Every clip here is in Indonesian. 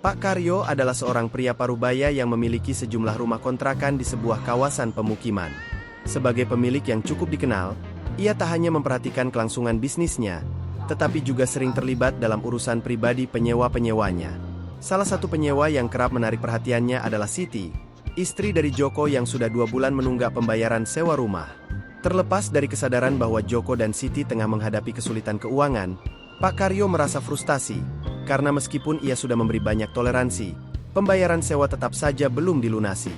Pak Karyo adalah seorang pria parubaya yang memiliki sejumlah rumah kontrakan di sebuah kawasan pemukiman. Sebagai pemilik yang cukup dikenal, ia tak hanya memperhatikan kelangsungan bisnisnya, tetapi juga sering terlibat dalam urusan pribadi penyewa-penyewanya. Salah satu penyewa yang kerap menarik perhatiannya adalah Siti, istri dari Joko yang sudah 2 bulan menunggak pembayaran sewa rumah. Terlepas dari kesadaran bahwa Joko dan Siti tengah menghadapi kesulitan keuangan, Pak Karyo merasa frustasi, karena meskipun ia sudah memberi banyak toleransi, pembayaran sewa tetap saja belum dilunasi.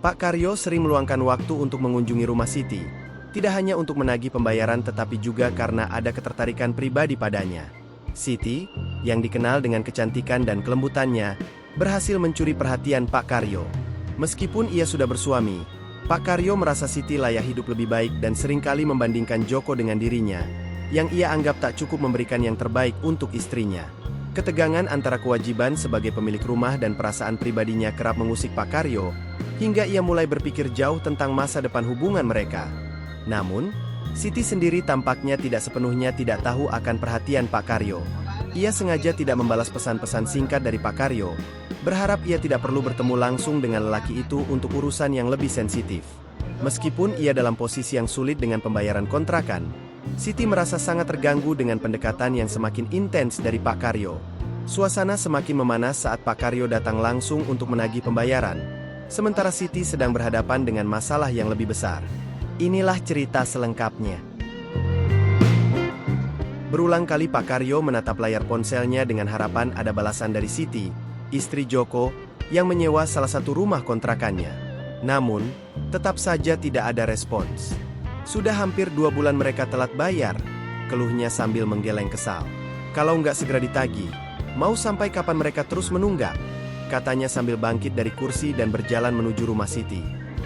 Pak Karyo sering meluangkan waktu untuk mengunjungi rumah Siti, tidak hanya untuk menagih pembayaran tetapi juga karena ada ketertarikan pribadi padanya. Siti, yang dikenal dengan kecantikan dan kelembutannya, berhasil mencuri perhatian Pak Karyo. Meskipun ia sudah bersuami, Pak Karyo merasa Siti layak hidup lebih baik dan seringkali membandingkan Joko dengan dirinya, yang ia anggap tak cukup memberikan yang terbaik untuk istrinya. Ketegangan antara kewajiban sebagai pemilik rumah dan perasaan pribadinya kerap mengusik Pak Karyo, hingga ia mulai berpikir jauh tentang masa depan hubungan mereka. Namun, Siti sendiri tampaknya tidak sepenuhnya tidak tahu akan perhatian Pak Karyo. Ia sengaja tidak membalas pesan-pesan singkat dari Pak Karyo, berharap ia tidak perlu bertemu langsung dengan lelaki itu untuk urusan yang lebih sensitif. Meskipun ia dalam posisi yang sulit dengan pembayaran kontrakan, Siti merasa sangat terganggu dengan pendekatan yang semakin intens dari Pak Karyo. Suasana semakin memanas saat Pak Karyo datang langsung untuk menagih pembayaran, sementara Siti sedang berhadapan dengan masalah yang lebih besar. Inilah cerita selengkapnya. Berulang kali Pak Karyo menatap layar ponselnya dengan harapan ada balasan dari Siti, istri Joko, yang menyewa salah satu rumah kontrakannya. Namun, tetap saja tidak ada respons. Sudah hampir 2 bulan mereka telat bayar, keluhnya sambil menggeleng kesal. Kalau nggak segera ditagih, mau sampai kapan mereka terus menunggak? Katanya sambil bangkit dari kursi dan berjalan menuju rumah Siti.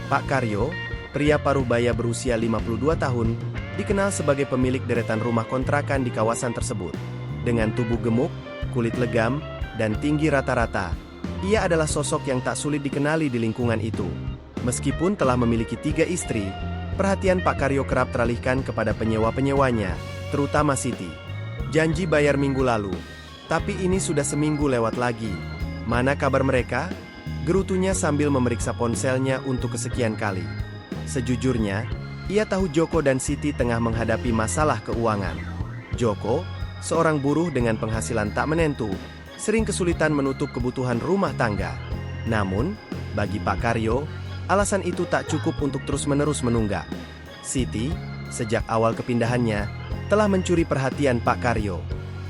Pak Karyo, pria parubaya berusia 52 tahun, dikenal sebagai pemilik deretan rumah kontrakan di kawasan tersebut. Dengan tubuh gemuk, kulit legam, dan tinggi rata-rata, ia adalah sosok yang tak sulit dikenali di lingkungan itu. Meskipun telah memiliki 3 istri, perhatian Pak Karyo kerap teralihkan kepada penyewa-penyewanya, terutama Siti. Janji bayar minggu lalu, tapi ini sudah seminggu lewat lagi. Mana kabar mereka? Gerutunya sambil memeriksa ponselnya untuk kesekian kali. Sejujurnya, ia tahu Joko dan Siti tengah menghadapi masalah keuangan. Joko, seorang buruh dengan penghasilan tak menentu, sering kesulitan menutup kebutuhan rumah tangga. Namun, bagi Pak Karyo, alasan itu tak cukup untuk terus-menerus menunggak. Siti, sejak awal kepindahannya, telah mencuri perhatian Pak Karyo.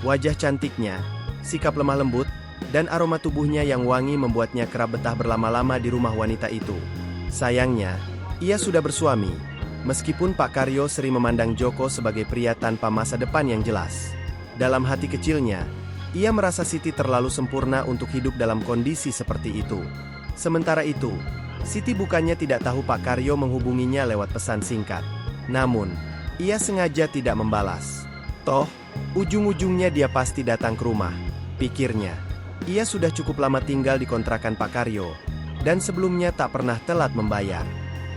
Wajah cantiknya, sikap lemah lembut, dan aroma tubuhnya yang wangi membuatnya kerap betah berlama-lama di rumah wanita itu. Sayangnya, ia sudah bersuami, meskipun Pak Karyo sering memandang Joko sebagai pria tanpa masa depan yang jelas. Dalam hati kecilnya, ia merasa Siti terlalu sempurna untuk hidup dalam kondisi seperti itu. Sementara itu, Siti bukannya tidak tahu Pak Karyo menghubunginya lewat pesan singkat. Namun, ia sengaja tidak membalas. Toh, ujung-ujungnya dia pasti datang ke rumah, pikirnya. Ia sudah cukup lama tinggal di kontrakan Pak Karyo, dan sebelumnya tak pernah telat membayar.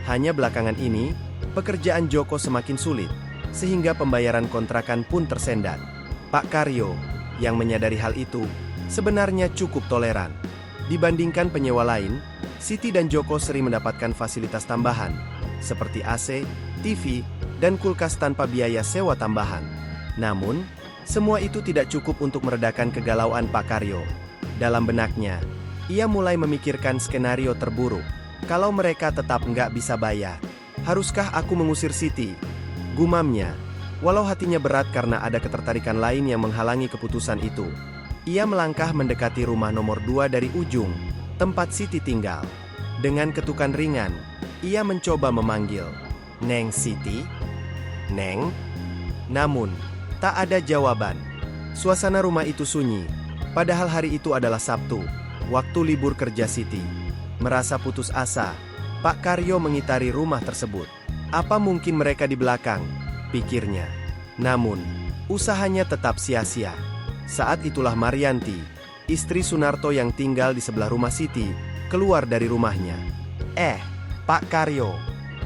Hanya belakangan ini, pekerjaan Joko semakin sulit, sehingga pembayaran kontrakan pun tersendat. Pak Karyo, yang menyadari hal itu, sebenarnya cukup toleran. Dibandingkan penyewa lain, Siti dan Joko sering mendapatkan fasilitas tambahan, seperti AC, TV, dan kulkas tanpa biaya sewa tambahan. Namun, semua itu tidak cukup untuk meredakan kegalauan Pak Karyo. Dalam benaknya, ia mulai memikirkan skenario terburuk. Kalau mereka tetap nggak bisa bayar, haruskah aku mengusir Siti? Gumamnya, walau hatinya berat karena ada ketertarikan lain yang menghalangi keputusan itu. Ia melangkah mendekati rumah nomor 2 dari ujung, tempat Siti tinggal. Dengan ketukan ringan, ia mencoba memanggil, "Neng Siti? Neng?" Namun, tak ada jawaban. Suasana rumah itu sunyi, padahal hari itu adalah Sabtu, waktu libur kerja Siti. Merasa putus asa, Pak Karyo mengitari rumah tersebut. Apa mungkin mereka di belakang? Pikirnya. Namun, usahanya tetap sia-sia. Saat itulah Marianti, istri Sunarto yang tinggal di sebelah rumah Siti, keluar dari rumahnya. Pak Karyo,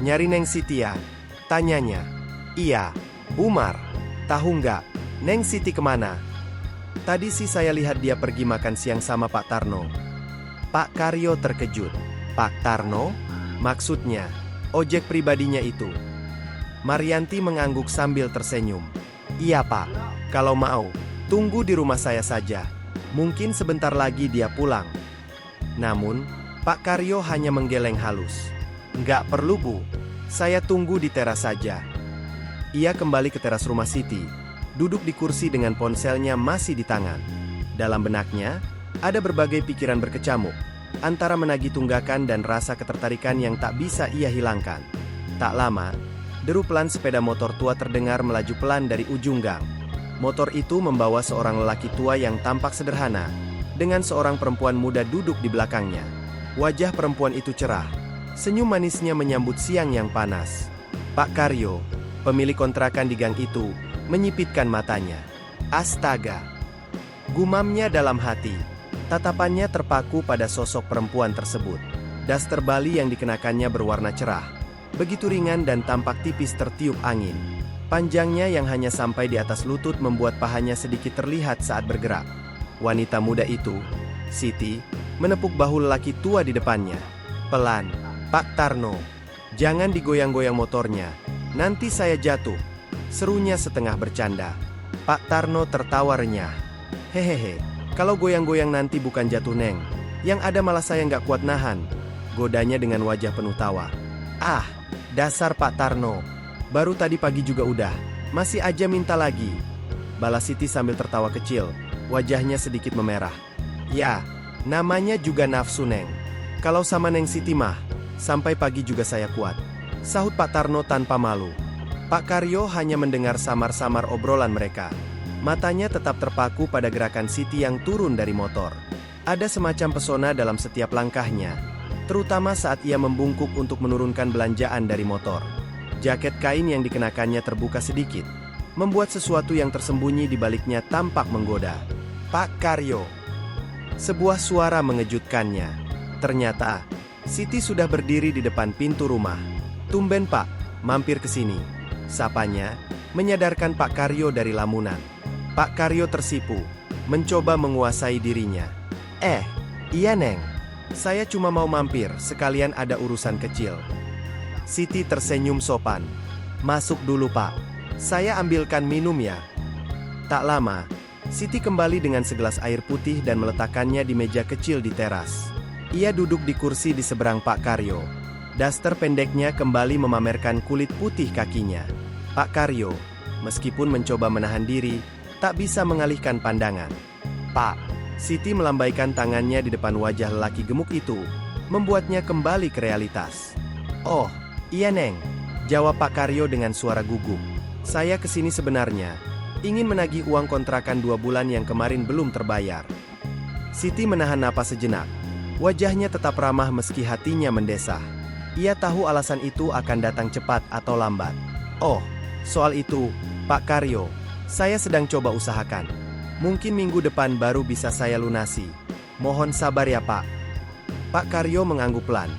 nyari Neng Siti ya?" tanyanya. "Iya, Umar. Tahu nggak, Neng Siti kemana?" Tadi sih saya lihat dia pergi makan siang sama Pak Tarno. Pak Karyo terkejut. Pak Tarno? Maksudnya, ojek pribadinya itu. Maryanti mengangguk sambil tersenyum. Iya Pak, kalau mau, tunggu di rumah saya saja. Mungkin sebentar lagi dia pulang. Namun, Pak Karyo hanya menggeleng halus. Nggak perlu Bu, saya tunggu di teras saja. Ia kembali ke teras rumah Siti, duduk di kursi dengan ponselnya masih di tangan. Dalam benaknya, ada berbagai pikiran berkecamuk, antara menagih tunggakan dan rasa ketertarikan yang tak bisa ia hilangkan. Tak lama, deru pelan sepeda motor tua terdengar melaju pelan dari ujung gang. Motor itu membawa seorang lelaki tua yang tampak sederhana, dengan seorang perempuan muda duduk di belakangnya. Wajah perempuan itu cerah, senyum manisnya menyambut siang yang panas. Pak Karyo, pemilik kontrakan di gang itu, menyipitkan matanya. Astaga! Gumamnya dalam hati. Tatapannya terpaku pada sosok perempuan tersebut. Daster Bali yang dikenakannya berwarna cerah, begitu ringan dan tampak tipis tertiup angin. Panjangnya yang hanya sampai di atas lutut membuat pahanya sedikit terlihat saat bergerak. Wanita muda itu, Siti, menepuk bahu lelaki tua di depannya. Pelan, Pak Tarno, jangan digoyang-goyang motornya, nanti saya jatuh. Serunya setengah bercanda. Pak Tarno tertawa renyah. Hehehe, kalau goyang-goyang nanti bukan jatuh Neng, yang ada malah saya nggak kuat nahan. Godanya dengan wajah penuh tawa. Ah, dasar Pak Tarno, baru tadi pagi juga udah, masih aja minta lagi. Balas Siti sambil tertawa kecil, wajahnya sedikit memerah. Ya, namanya juga nafsu Neng. Kalau sama Neng Siti mah, sampai pagi juga saya kuat. Sahut Pak Tarno tanpa malu. Pak Karyo hanya mendengar samar-samar obrolan mereka. Matanya tetap terpaku pada gerakan Siti yang turun dari motor. Ada semacam pesona dalam setiap langkahnya, terutama saat ia membungkuk untuk menurunkan belanjaan dari motor. Jaket kain yang dikenakannya terbuka sedikit, membuat sesuatu yang tersembunyi di baliknya tampak menggoda. Pak Karyo. Sebuah suara mengejutkannya. Ternyata, Siti sudah berdiri di depan pintu rumah. Tumben Pak, mampir ke sini. Sapanya, menyadarkan Pak Karyo dari lamunan. Pak Karyo tersipu, mencoba menguasai dirinya. Iya Neng, saya cuma mau mampir, sekalian ada urusan kecil. Siti tersenyum sopan. Masuk dulu Pak, saya ambilkan minum ya. Tak lama, Siti kembali dengan segelas air putih dan meletakkannya di meja kecil di teras. Ia duduk di kursi di seberang Pak Karyo. Daster pendeknya kembali memamerkan kulit putih kakinya. Pak Karyo, meskipun mencoba menahan diri, tak bisa mengalihkan pandangan. Pak, Siti melambaikan tangannya di depan wajah lelaki gemuk itu, membuatnya kembali ke realitas. Oh, iya Neng, jawab Pak Karyo dengan suara gugup. Saya kesini sebenarnya, ingin menagih uang kontrakan 2 bulan yang kemarin belum terbayar. Siti menahan napas sejenak. Wajahnya tetap ramah meski hatinya mendesah. Ia tahu alasan itu akan datang cepat atau lambat. Oh, soal itu, Pak Karyo, saya sedang coba usahakan. Mungkin minggu depan baru bisa saya lunasi. Mohon sabar ya Pak. Pak Karyo mengangguk pelan.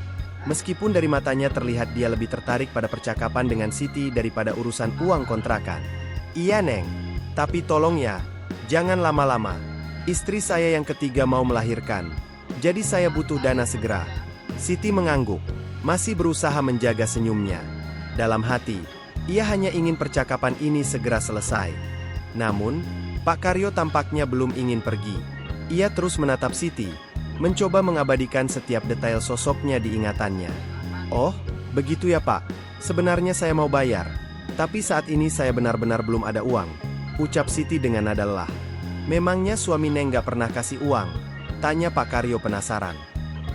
Meskipun dari matanya terlihat dia lebih tertarik pada percakapan dengan Siti daripada urusan uang kontrakan. Iya Neng, tapi tolong ya, jangan lama-lama. Istri saya yang ketiga mau melahirkan, jadi saya butuh dana segera. Siti mengangguk, masih berusaha menjaga senyumnya. Dalam hati, ia hanya ingin percakapan ini segera selesai. Namun, Pak Karyo tampaknya belum ingin pergi. Ia terus menatap Siti, mencoba mengabadikan setiap detail sosoknya di ingatannya. Oh, begitu ya Pak, sebenarnya saya mau bayar, tapi saat ini saya benar-benar belum ada uang, ucap Siti dengan nada lelah. Memangnya suami Neng gak pernah kasih uang? Tanya Pak Karyo penasaran.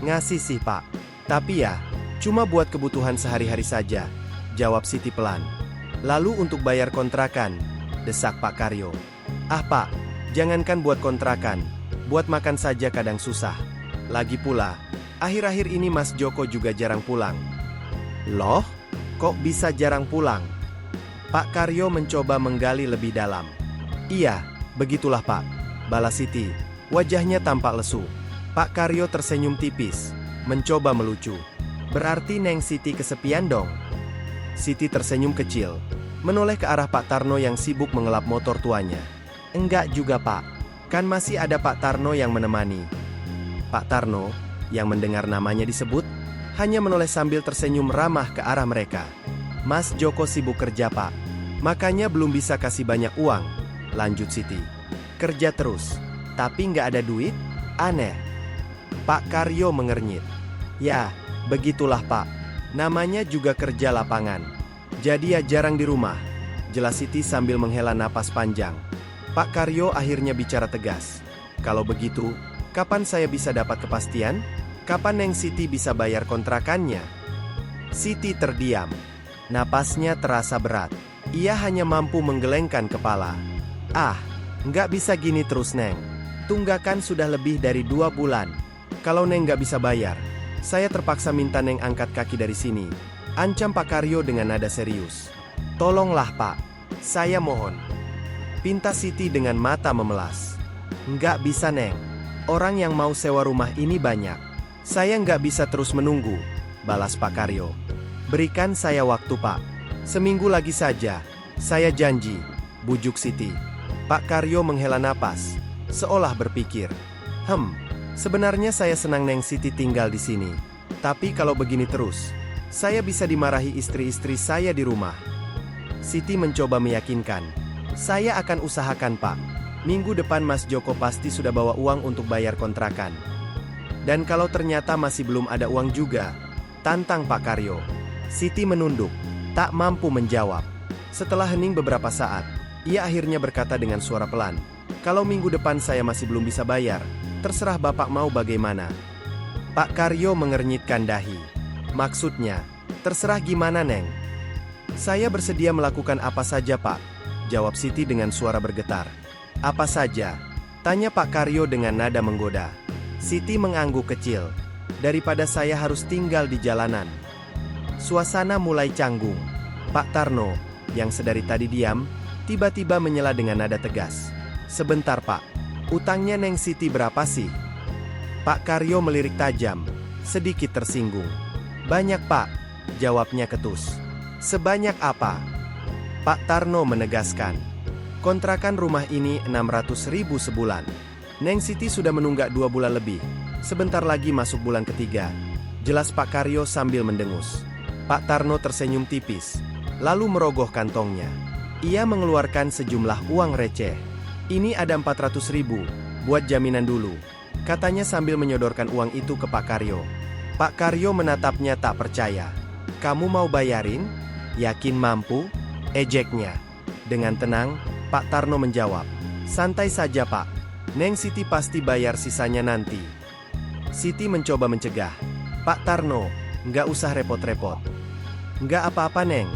Ngasih sih Pak, tapi ya, cuma buat kebutuhan sehari-hari saja, jawab Siti pelan. Lalu untuk bayar kontrakan, desak Pak Karyo. Ah Pak, jangankan buat kontrakan, buat makan saja kadang susah. Lagi pula, akhir-akhir ini Mas Joko juga jarang pulang. Loh, kok bisa jarang pulang? Pak Karyo mencoba menggali lebih dalam. Iya, begitulah Pak, balas Siti. Wajahnya tampak lesu. Pak Karyo tersenyum tipis, mencoba melucu. Berarti Neng Siti kesepian dong? Siti tersenyum kecil, menoleh ke arah Pak Tarno yang sibuk mengelap motor tuanya. Enggak juga Pak, Kan masih ada Pak Tarno yang menemani. Pak Tarno, yang mendengar namanya disebut, hanya menoleh sambil tersenyum ramah ke arah mereka. Mas Joko sibuk kerja Pak, makanya belum bisa kasih banyak uang, lanjut Siti. Kerja terus, tapi nggak ada duit? Aneh. Pak Karyo mengernyit. Ya, begitulah Pak, namanya juga kerja lapangan. Jadi ya jarang di rumah, jelas Siti sambil menghela napas panjang. Pak Karyo akhirnya bicara tegas. Kalau begitu, kapan saya bisa dapat kepastian? Kapan Neng Siti bisa bayar kontrakannya? Siti terdiam. Napasnya terasa berat. Ia hanya mampu menggelengkan kepala. Ah, nggak bisa gini terus Neng. Tunggakan sudah lebih dari 2 bulan. Kalau Neng nggak bisa bayar, saya terpaksa minta Neng angkat kaki dari sini. Ancam Pak Karyo dengan nada serius. Tolonglah Pak, saya mohon. Pinta Siti dengan mata memelas. Nggak bisa Neng, orang yang mau sewa rumah ini banyak. Saya nggak bisa terus menunggu, balas Pak Karyo. Berikan saya waktu Pak, seminggu lagi saja, saya janji, bujuk Siti. Pak Karyo menghela napas, seolah berpikir. Sebenarnya saya senang Neng Siti tinggal di sini. Tapi kalau begini terus, saya bisa dimarahi istri-istri saya di rumah. Siti mencoba meyakinkan. Saya akan usahakan Pak. Minggu depan Mas Joko pasti sudah bawa uang untuk bayar kontrakan. Dan kalau ternyata masih belum ada uang juga, tantang Pak Karyo. Siti menunduk, tak mampu menjawab. Setelah hening beberapa saat, ia akhirnya berkata dengan suara pelan. Kalau minggu depan saya masih belum bisa bayar, terserah Bapak mau bagaimana. Pak Karyo mengernyitkan dahi. Maksudnya, terserah gimana Neng? Saya bersedia melakukan apa saja Pak, jawab Siti dengan suara bergetar. Apa saja? Tanya Pak Karyo dengan nada menggoda. Siti mengangguk kecil. Daripada saya harus tinggal di jalanan. Suasana mulai canggung. Pak Tarno, yang sedari tadi diam, tiba-tiba menyela dengan nada tegas. Sebentar Pak, utangnya Neng Siti berapa sih? Pak Karyo melirik tajam, sedikit tersinggung. Banyak Pak, jawabnya ketus. Sebanyak apa? Pak Tarno menegaskan. Kontrakan rumah ini 600.000 sebulan. Neng Siti sudah menunggak 2 bulan lebih. Sebentar lagi masuk bulan ketiga. Jelas Pak Karyo sambil mendengus. Pak Tarno tersenyum tipis, lalu merogoh kantongnya. Ia mengeluarkan sejumlah uang receh. Ini ada 400.000, buat jaminan dulu, katanya sambil menyodorkan uang itu ke Pak Karyo. Pak Karyo menatapnya tak percaya. Kamu mau bayarin? Yakin mampu? Ejeknya. Dengan tenang, Pak Tarno menjawab. Santai saja Pak, Neng Siti pasti bayar sisanya nanti. Siti mencoba mencegah. Pak Tarno, nggak usah repot-repot. Nggak apa-apa Neng,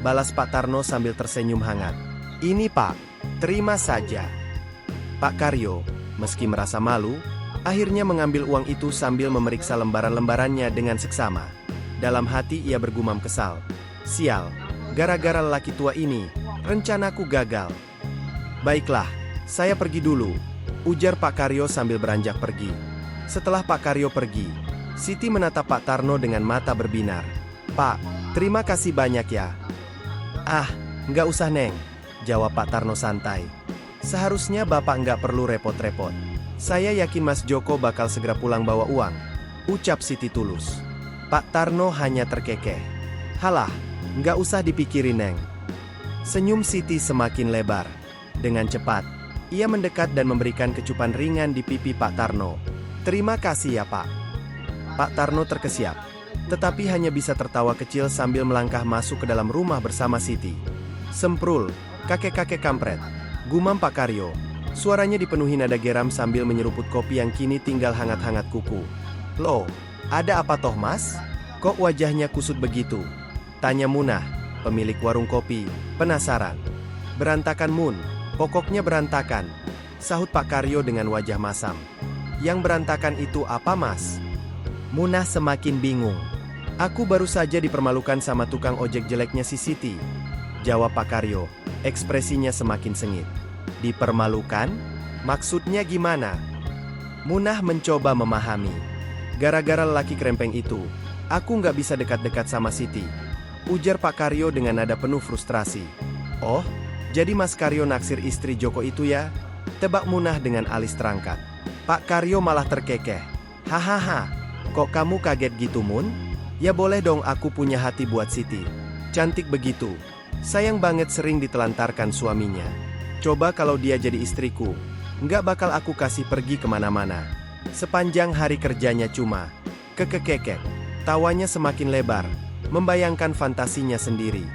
balas Pak Tarno sambil tersenyum hangat. Ini Pak, terima saja. Pak Karyo, meski merasa malu, akhirnya mengambil uang itu sambil memeriksa lembaran-lembarannya dengan seksama. Dalam hati ia bergumam kesal. Sial, gara-gara lelaki tua ini, rencanaku gagal. Baiklah, saya pergi dulu, ujar Pak Karyo sambil beranjak pergi. Setelah Pak Karyo pergi, Siti menatap Pak Tarno dengan mata berbinar. Pak, terima kasih banyak ya. Ah, nggak usah Neng, jawab Pak Tarno santai. Seharusnya Bapak nggak perlu repot-repot. Saya yakin Mas Joko bakal segera pulang bawa uang, ucap Siti tulus. Pak Tarno hanya terkekeh. Halah, nggak usah dipikirin Neng. Senyum Siti semakin lebar. Dengan cepat, ia mendekat dan memberikan kecupan ringan di pipi Pak Tarno. Terima kasih ya Pak. Pak Tarno terkesiap, tetapi hanya bisa tertawa kecil sambil melangkah masuk ke dalam rumah bersama Siti. Semprul, kakek-kakek kampret, gumam Pak Karyo. Suaranya dipenuhi nada geram sambil menyeruput kopi yang kini tinggal hangat-hangat kuku. Loh, ada apa toh Mas? Kok wajahnya kusut begitu? Tanya Munah, pemilik warung kopi, penasaran. Berantakan Mun, pokoknya berantakan, sahut Pak Karyo dengan wajah masam. Yang berantakan itu apa Mas? Munah semakin bingung. Aku baru saja dipermalukan sama tukang ojek jeleknya si Siti, jawab Pak Karyo, ekspresinya semakin sengit. Dipermalukan? Maksudnya gimana? Munah mencoba memahami. Gara-gara lelaki krempeng itu, aku nggak bisa dekat-dekat sama Siti, ujar Pak Karyo dengan nada penuh frustrasi. Oh, jadi Mas Karyo naksir istri Joko itu ya? Tebak Munah dengan alis terangkat. Pak Karyo malah terkekeh. Hahaha, kok kamu kaget gitu Mun? Ya boleh dong, aku punya hati buat Siti. Cantik begitu. Sayang banget sering ditelantarkan suaminya. Coba kalau dia jadi istriku, nggak bakal aku kasih pergi kemana-mana. Sepanjang hari kerjanya cuma kekekekek. Tawanya semakin lebar, membayangkan fantasinya sendiri.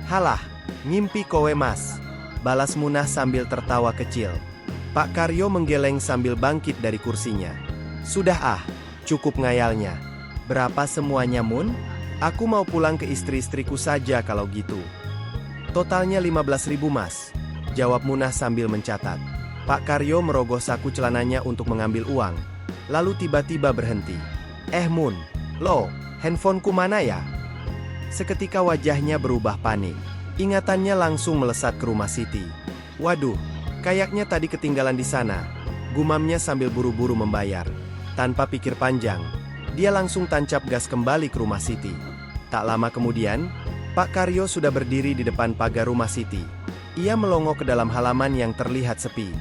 Halah, ngimpi kowe mas. Balas Munah sambil tertawa kecil. Pak Karyo menggeleng sambil bangkit dari kursinya. Sudah cukup ngayalnya. Berapa semuanya Mun? Aku mau pulang ke istri-istriku saja kalau gitu. Totalnya 15.000 mas. Jawab Munah sambil mencatat. Pak Karyo merogoh saku celananya untuk mengambil uang. Lalu tiba-tiba berhenti. Mun, loh, handphoneku mana ya? Seketika wajahnya berubah panik. Ingatannya langsung melesat ke rumah Siti. Waduh, kayaknya tadi ketinggalan di sana. Gumamnya sambil buru-buru membayar. Tanpa pikir panjang, dia langsung tancap gas kembali ke rumah Siti. Tak lama kemudian, Pak Karyo sudah berdiri di depan pagar rumah Siti. Ia melongo ke dalam halaman yang terlihat sepi.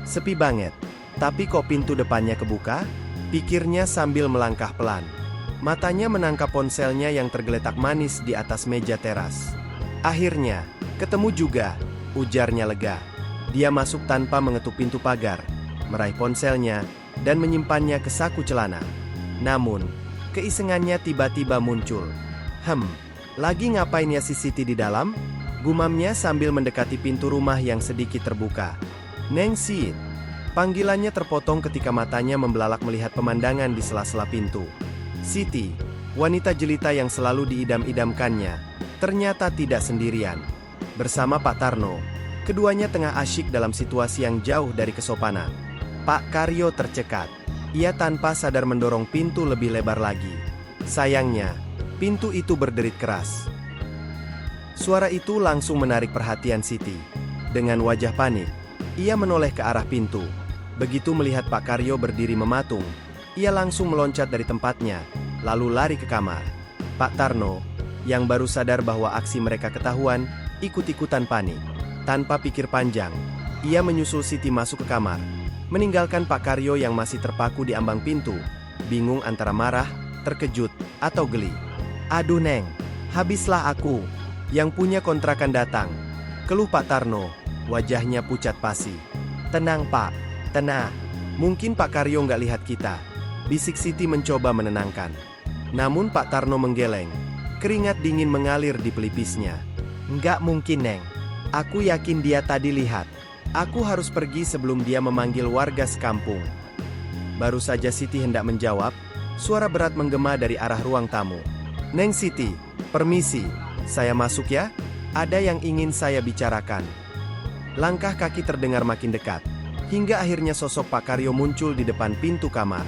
Sepi banget. Tapi kok pintu depannya kebuka? Pikirnya sambil melangkah pelan. Matanya menangkap ponselnya yang tergeletak manis di atas meja teras. Akhirnya, ketemu juga, ujarnya lega. Dia masuk tanpa mengetuk pintu pagar, meraih ponselnya, dan menyimpannya ke saku celana. Namun, keisengannya tiba-tiba muncul. Lagi ngapain ya si Siti di dalam? Gumamnya sambil mendekati pintu rumah yang sedikit terbuka. Neng Sit. Panggilannya terpotong ketika matanya membelalak melihat pemandangan di sela-sela pintu. Siti, wanita jelita yang selalu diidam-idamkannya, ternyata tidak sendirian. Bersama Pak Tarno, keduanya tengah asyik dalam situasi yang jauh dari kesopanan. Pak Karyo tercekat. Ia tanpa sadar mendorong pintu lebih lebar lagi. Sayangnya, pintu itu berderit keras. Suara itu langsung menarik perhatian Siti. Dengan wajah panik, ia menoleh ke arah pintu. Begitu melihat Pak Karyo berdiri mematung, ia langsung meloncat dari tempatnya, lalu lari ke kamar. Pak Tarno, yang baru sadar bahwa aksi mereka ketahuan, ikut-ikutan panik. Tanpa pikir panjang, ia menyusul Siti masuk ke kamar, meninggalkan Pak Karyo yang masih terpaku di ambang pintu, bingung antara marah, terkejut, atau geli. Aduh Neng, habislah aku. Yang punya kontrakan datang. Keluh Pak Tarno, wajahnya pucat pasi. Tenang Pak, tenang. Mungkin Pak Karyo nggak lihat kita. Bisik Siti mencoba menenangkan. Namun Pak Tarno menggeleng. Keringat dingin mengalir di pelipisnya. Nggak mungkin Neng. Aku yakin dia tadi lihat. Aku harus pergi sebelum dia memanggil warga sekampung. Baru saja Siti hendak menjawab, suara berat menggema dari arah ruang tamu. Neng Siti, permisi, saya masuk ya? Ada yang ingin saya bicarakan. Langkah kaki terdengar makin dekat, hingga akhirnya sosok Pak Karyo muncul di depan pintu kamar.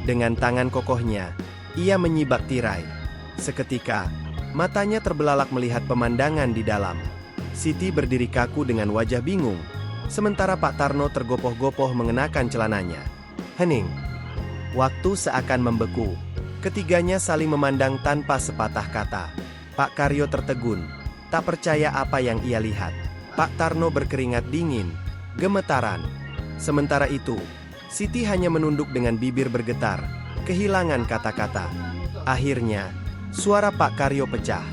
Dengan tangan kokohnya, ia menyibak tirai. Seketika, matanya terbelalak melihat pemandangan di dalam. Siti berdiri kaku dengan wajah bingung, sementara Pak Tarno tergopoh-gopoh mengenakan celananya. Hening. Waktu seakan membeku. Ketiganya saling memandang tanpa sepatah kata. Pak Karyo tertegun, tak percaya apa yang ia lihat. Pak Tarno berkeringat dingin, gemetaran. Sementara itu, Siti hanya menunduk dengan bibir bergetar, kehilangan kata-kata. Akhirnya, suara Pak Karyo pecah.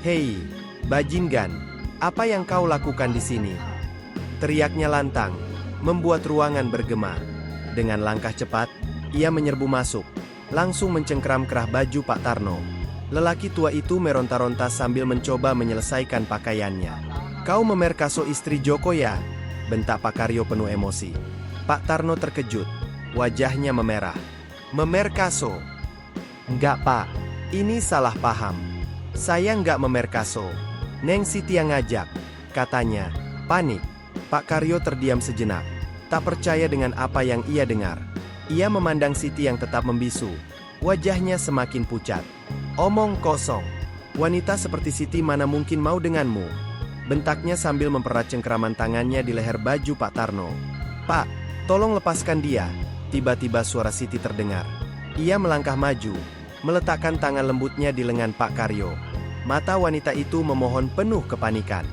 Hei, bajingan, apa yang kau lakukan di sini? Teriaknya lantang, membuat ruangan bergema. Dengan langkah cepat, ia menyerbu masuk, langsung mencengkram kerah baju Pak Tarno. Lelaki tua itu meronta-ronta sambil mencoba menyelesaikan pakaiannya. Kau memerkaso istri Joko ya? Bentak Pak Karyo penuh emosi. Pak Tarno terkejut, wajahnya memerah. Memerkaso? Enggak Pak, ini salah paham. Saya enggak memerkaso. Neng Siti yang ngajak, katanya. Panik. Pak Karyo terdiam sejenak, tak percaya dengan apa yang ia dengar. Ia memandang Siti yang tetap membisu. Wajahnya semakin pucat. Omong kosong. Wanita seperti Siti mana mungkin mau denganmu? Bentaknya sambil mempererat cengkeraman tangannya di leher baju Pak Tarno. Pak, tolong lepaskan dia. Tiba-tiba suara Siti terdengar. Ia melangkah maju, meletakkan tangan lembutnya di lengan Pak Karyo. Mata wanita itu memohon penuh kepanikan.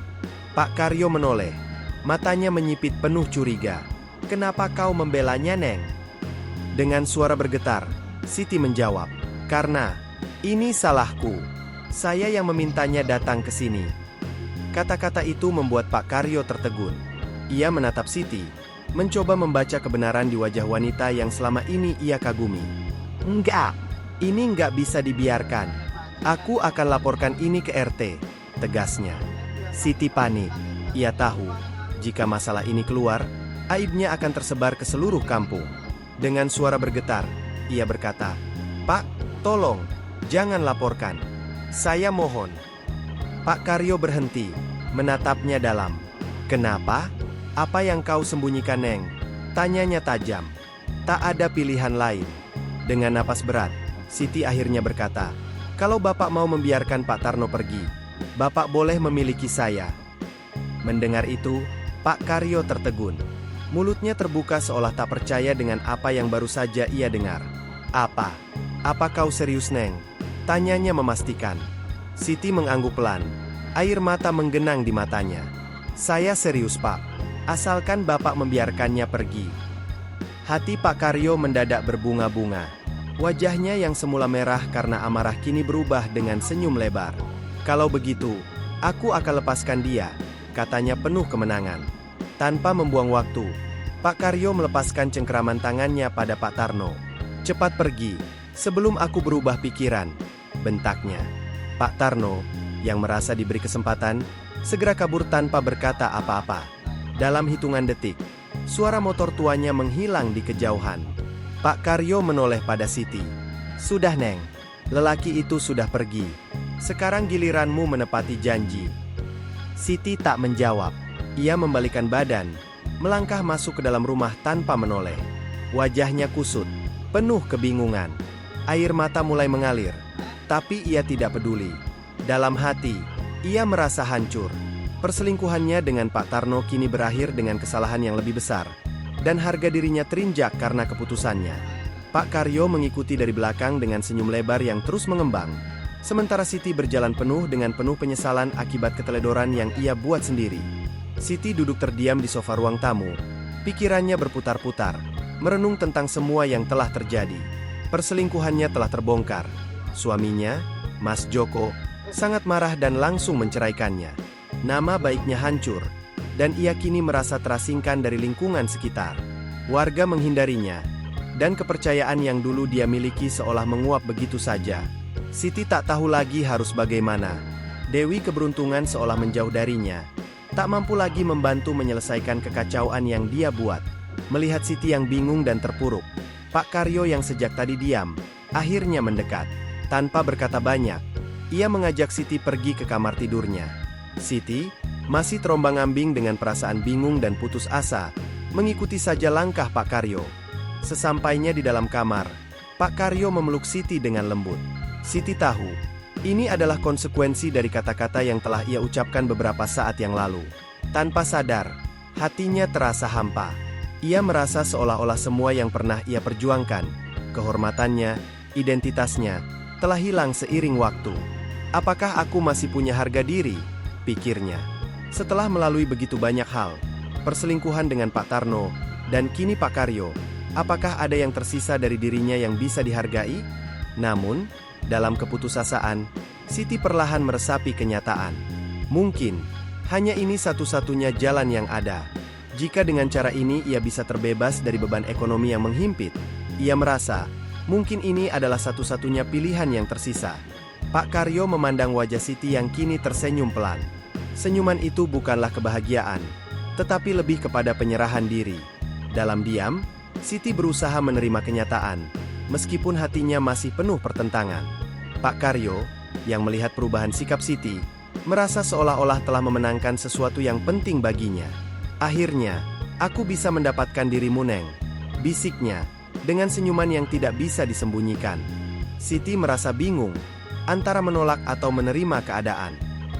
Pak Karyo menoleh. Matanya menyipit penuh curiga. Kenapa kau membelanya, Neng? Dengan suara bergetar, Siti menjawab, karena ini salahku. Saya yang memintanya datang ke sini. Kata-kata itu membuat Pak Karyo tertegun. Ia menatap Siti, mencoba membaca kebenaran di wajah wanita yang selama ini ia kagumi. Enggak, ini enggak bisa dibiarkan. Aku akan laporkan ini ke RT, tegasnya. Siti panik. Ia tahu, jika masalah ini keluar, aibnya akan tersebar ke seluruh kampung. Dengan suara bergetar, ia berkata, Pak, tolong, jangan laporkan. Saya mohon. Pak Karyo berhenti, menatapnya dalam. Kenapa? Apa yang kau sembunyikan, Neng? Tanyanya tajam. Tak ada pilihan lain. Dengan napas berat, Siti akhirnya berkata, kalau Bapak mau membiarkan Pak Tarno pergi, Bapak boleh memiliki saya. Mendengar itu, Pak Karyo tertegun. Mulutnya terbuka seolah tak percaya dengan apa yang baru saja ia dengar. Apa? Apa kau serius, Neng? Tanyanya memastikan. Siti mengangguk pelan. Air mata menggenang di matanya. Saya serius, Pak. Asalkan Bapak membiarkannya pergi. Hati Pak Karyo mendadak berbunga-bunga. Wajahnya yang semula merah karena amarah kini berubah dengan senyum lebar. Kalau begitu, aku akan lepaskan dia, katanya penuh kemenangan. Tanpa membuang waktu, Pak Karyo melepaskan cengkeraman tangannya pada Pak Tarno. Cepat pergi, sebelum aku berubah pikiran, bentaknya. Pak Tarno, yang merasa diberi kesempatan, segera kabur tanpa berkata apa-apa. Dalam hitungan detik, suara motor tuanya menghilang di kejauhan. Pak Karyo menoleh pada Siti. Sudah, Neng, lelaki itu sudah pergi. Sekarang giliranmu menepati janji. Siti tak menjawab. Ia membalikkan badan, melangkah masuk ke dalam rumah tanpa menoleh. Wajahnya kusut, penuh kebingungan. Air mata mulai mengalir, tapi ia tidak peduli. Dalam hati, ia merasa hancur. Perselingkuhannya dengan Pak Tarno kini berakhir dengan kesalahan yang lebih besar, dan harga dirinya terinjak karena keputusannya. Pak Karyo mengikuti dari belakang dengan senyum lebar yang terus mengembang, sementara Siti berjalan dengan penuh penyesalan akibat keteledoran yang ia buat sendiri. Siti duduk terdiam di sofa ruang tamu, pikirannya berputar-putar, merenung tentang semua yang telah terjadi. Perselingkuhannya telah terbongkar. Suaminya, Mas Joko, sangat marah dan langsung menceraikannya. Nama baiknya hancur, dan ia kini merasa terasingkan dari lingkungan sekitar. Warga menghindarinya, dan kepercayaan yang dulu dia miliki seolah menguap begitu saja. Siti tak tahu lagi harus bagaimana. Dewi keberuntungan seolah menjauh darinya, tak mampu lagi membantu menyelesaikan kekacauan yang dia buat. Melihat Siti yang bingung dan terpuruk, Pak Karyo yang sejak tadi diam, akhirnya mendekat. Tanpa berkata banyak, ia mengajak Siti pergi ke kamar tidurnya. Siti, masih terombang-ambing dengan perasaan bingung dan putus asa, mengikuti saja langkah Pak Karyo. Sesampainya di dalam kamar, Pak Karyo memeluk Siti dengan lembut. Siti tahu, ini adalah konsekuensi dari kata-kata yang telah ia ucapkan beberapa saat yang lalu. Tanpa sadar, hatinya terasa hampa. Ia merasa seolah-olah semua yang pernah ia perjuangkan, kehormatannya, identitasnya, telah hilang seiring waktu. Apakah aku masih punya harga diri? Pikirnya. Setelah melalui begitu banyak hal, perselingkuhan dengan Pak Tarno, dan kini Pak Karyo, apakah ada yang tersisa dari dirinya yang bisa dihargai? Namun, dalam keputusasaan, Siti perlahan meresapi kenyataan. Mungkin, hanya ini satu-satunya jalan yang ada. Jika dengan cara ini ia bisa terbebas dari beban ekonomi yang menghimpit, ia merasa, mungkin ini adalah satu-satunya pilihan yang tersisa. Pak Karyo memandang wajah Siti yang kini tersenyum pelan. Senyuman itu bukanlah kebahagiaan, tetapi lebih kepada penyerahan diri. Dalam diam, Siti berusaha menerima kenyataan, meskipun hatinya masih penuh pertentangan. Pak Karyo, yang melihat perubahan sikap Siti, merasa seolah-olah telah memenangkan sesuatu yang penting baginya. Akhirnya, aku bisa mendapatkan dirimu, Neng, bisiknya, dengan senyuman yang tidak bisa disembunyikan. Siti merasa bingung, antara menolak atau menerima keadaan.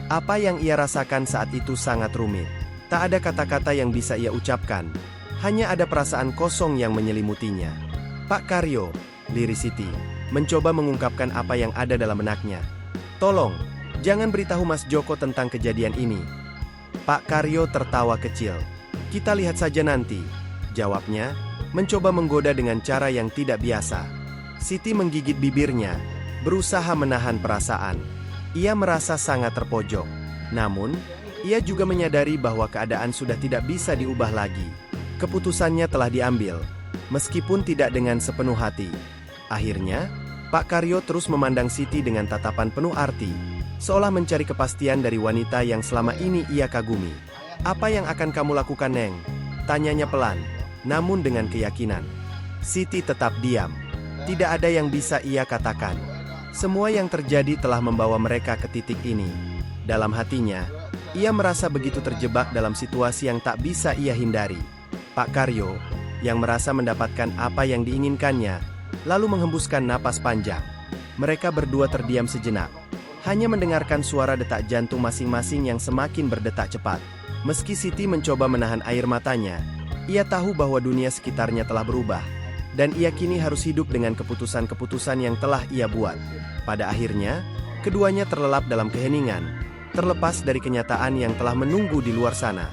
Apa yang ia rasakan saat itu sangat rumit. Tak ada kata-kata yang bisa ia ucapkan, hanya ada perasaan kosong yang menyelimutinya. Pak Karyo, liris Siti, mencoba mengungkapkan apa yang ada dalam benaknya. Tolong, jangan beritahu Mas Joko tentang kejadian ini. Pak Karyo tertawa kecil. Kita lihat saja nanti. jawabnya, mencoba menggoda dengan cara yang tidak biasa. Siti menggigit bibirnya, berusaha menahan perasaan. Ia merasa sangat terpojok. Namun, ia juga menyadari bahwa keadaan sudah tidak bisa diubah lagi. Keputusannya telah diambil, meskipun tidak dengan sepenuh hati. Akhirnya, Pak Karyo terus memandang Siti dengan tatapan penuh arti, seolah mencari kepastian dari wanita yang selama ini ia kagumi. "Apa yang akan kamu lakukan, Neng?" tanyanya pelan, namun dengan keyakinan. Siti tetap diam. Tidak ada yang bisa ia katakan. Semua yang terjadi telah membawa mereka ke titik ini. Dalam hatinya, ia merasa begitu terjebak dalam situasi yang tak bisa ia hindari. Pak Karyo, yang merasa mendapatkan apa yang diinginkannya, lalu menghembuskan napas panjang. Mereka berdua terdiam sejenak, hanya mendengarkan suara detak jantung masing-masing yang semakin berdetak cepat. Meski Siti mencoba menahan air matanya, ia tahu bahwa dunia sekitarnya telah berubah, dan ia kini harus hidup dengan keputusan-keputusan yang telah ia buat. Pada akhirnya, keduanya terlelap dalam keheningan, terlepas dari kenyataan yang telah menunggu di luar sana.